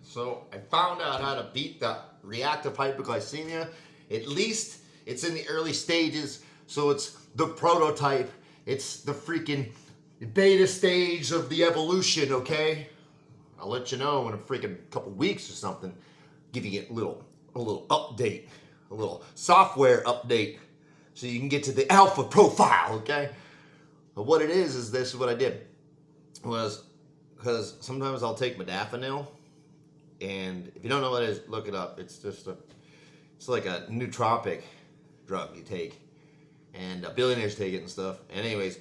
So I found out how to beat the reactive hypoglycemia. At least it's in the early stages, so it's the prototype. It's the freaking beta stage of the evolution, okay? I'll let you know in a freaking couple weeks or something. Give you a little update, a little software update, so you can get to the alpha profile, okay? But what it is this is what I did. Was because sometimes I'll take modafinil, and if you don't know what it is, look it up. It's like a nootropic drug you take, and billionaires take it and stuff. And anyways,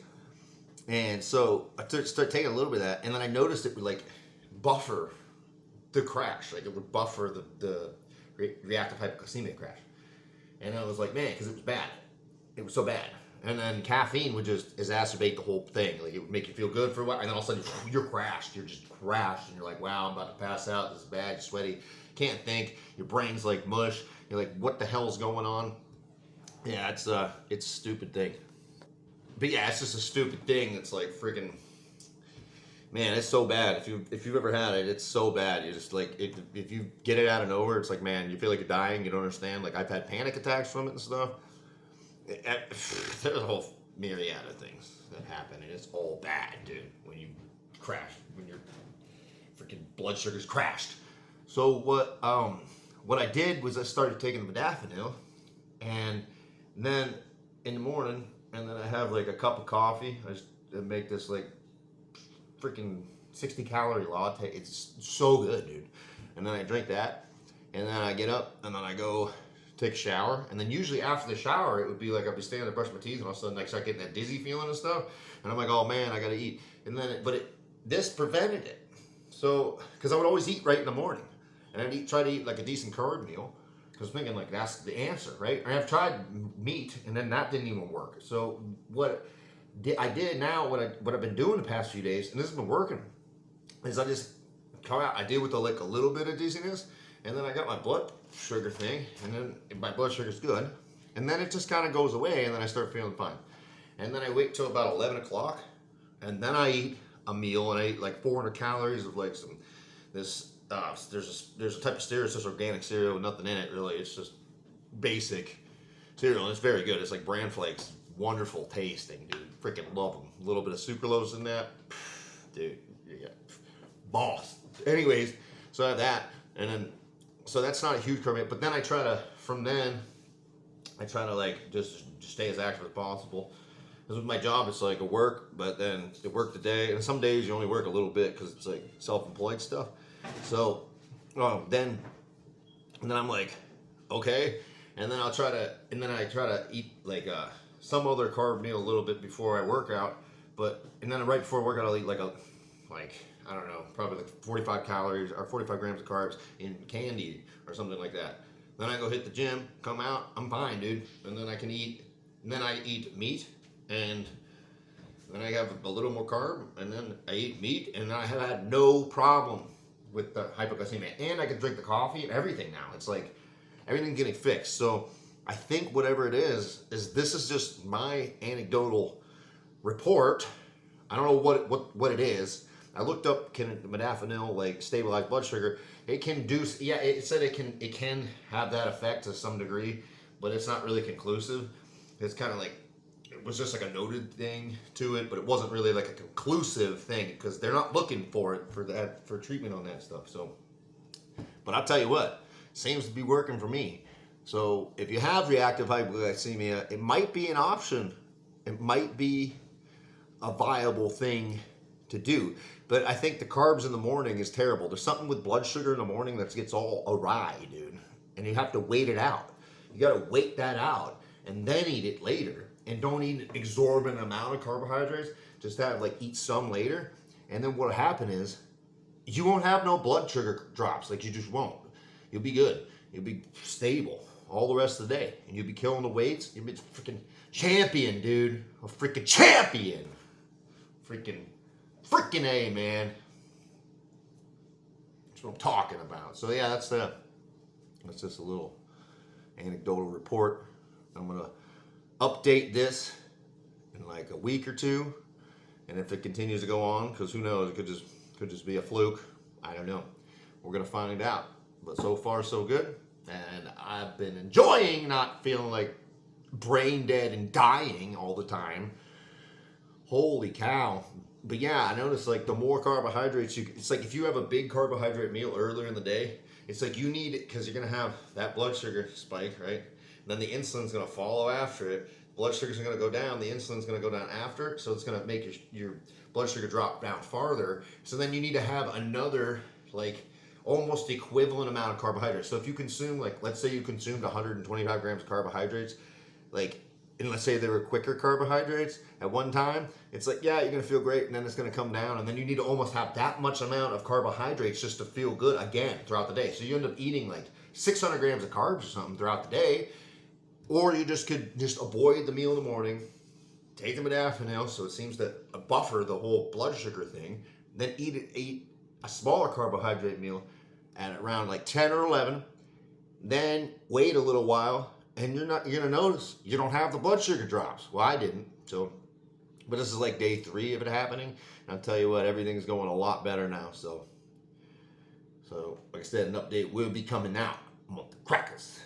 and so I started taking a little bit of that, and then I noticed it would like buffer the crash, like it would buffer the reactive hypoglycemia crash. And I was like, man, because it was bad. It was so bad. And then caffeine would just exacerbate the whole thing. Like it would make you feel good for a while, and then all of a sudden you're crashed. You're just crashed, and you're like, wow, I'm about to pass out. This is bad. You're sweaty. Can't think. Your brain's like mush. You're like, what the hell's going on? Yeah, it's a stupid thing. But yeah, it's just a stupid thing. It's like freaking, man, it's so bad. If you've ever had it, it's so bad. You're just like, if you get it out of nowhere, it's like, man, you feel like you're dying. You don't understand. Like I've had panic attacks from it and stuff. There's a whole myriad of things that happen, and it's all bad, dude. When you crash, when your freaking blood sugar's crashed. So what I did was I started taking modafinil, and then in the morning, and then I have like a cup of coffee. I just make this like freaking 60-calorie latte. It's so good, dude. And then I drink that, and then I get up, and then I go take a shower, and then usually after the shower, it would be like I'd be standing there brushing my teeth, and all of a sudden I start getting that dizzy feeling and stuff, and I'm like, oh man, I gotta eat. And then, this prevented it. So, because I would always eat right in the morning, and I'd try to eat like a decent carb meal, because I'm thinking like that's the answer, right? And I've tried meat, and then that didn't even work. So what I did now, what I've been doing the past few days, and this has been working, is I just come out. I deal with a little bit of dizziness, and then I got my blood sugar thing, and then my blood sugar's good, and then it just kind of goes away, and then I start feeling fine. And then I wait till about 11 o'clock, and then I eat a meal, and I eat like 400 calories of like there's a type of cereal. It's just organic cereal with nothing in it really. It's just basic cereal, and it's very good. It's like bran flakes, wonderful tasting, dude. Freaking love them. A little bit of sucralose in that, dude. Yeah, boss. Anyways, so I have that, and then so that's not a huge carb, but then I try to like just stay as active as possible. Because with my job, it's like a work, but then to work the day, and some days you only work a little bit because it's like self-employed stuff. So then I'm like, okay, and then I try to eat like some other carb meal a little bit before I work out, and then right before I work out, I'll eat like I don't know, probably like 45 calories or 45 grams of carbs in candy or something like that. Then I go hit the gym, come out, I'm fine, dude. And then I eat meat, and then I have a little more carb, and then I eat meat, and I have had no problem with the hypoglycemia. And I can drink the coffee and everything now. It's like everything's getting fixed. So I think whatever it is this is just my anecdotal report. I don't know what it is. I looked up, can modafinil like stabilize blood sugar? It can do, yeah. It said it can have that effect to some degree, but it's not really conclusive. It's kind of like it was just like a noted thing to it, but it wasn't really like a conclusive thing because they're not looking for it for treatment on that stuff. So, but I'll tell you what, seems to be working for me. So if you have reactive hypoglycemia, it might be an option. It might be a viable thing to do. But I think the carbs in the morning is terrible. There's something with blood sugar in the morning that gets all awry, dude. And you have to wait it out. You got to wait that out and then eat it later. And don't eat an exorbitant amount of carbohydrates. Just have eat some later. And then what'll happen is you won't have no blood sugar drops. Like you just won't. You'll be good. You'll be stable all the rest of the day. And you'll be killing the weights. You'll be a freaking champion, dude. A freaking champion. Freaking A, man. That's what I'm talking about. So yeah, that's just a little anecdotal report. I'm gonna update this in like a week or two, and if it continues to go on, because who knows, it could just be a fluke. I don't know, We're gonna find out. But so far, so good. And I've been enjoying not feeling like brain dead and dying all the time. Holy cow. But yeah, I noticed like the more carbohydrates it's like if you have a big carbohydrate meal earlier in the day, it's like you need it because you're gonna have that blood sugar spike, right? And then the insulin's gonna follow after it. Blood sugars are gonna go down, the insulin's gonna go down after it, so it's gonna make your blood sugar drop down farther. So then you need to have another like almost equivalent amount of carbohydrates. So if you consume like, let's say you consumed 125 grams of carbohydrates, like, and let's say they were quicker carbohydrates at one time, it's like, yeah, you're gonna feel great, and then it's gonna come down, and then you need to almost have that much amount of carbohydrates just to feel good again throughout the day. So you end up eating like 600 grams of carbs or something throughout the day, or you just could just avoid the meal in the morning, take the modafinil, so it seems to buffer the whole blood sugar thing, then eat a smaller carbohydrate meal at around like 10 or 11, then wait a little while, and you're gonna notice you don't have the blood sugar drops. Well, I didn't. So, but this is like day 3 of it happening. And I'll tell you what, everything's going a lot better now. So like I said, an update will be coming out. I'm on the crackers.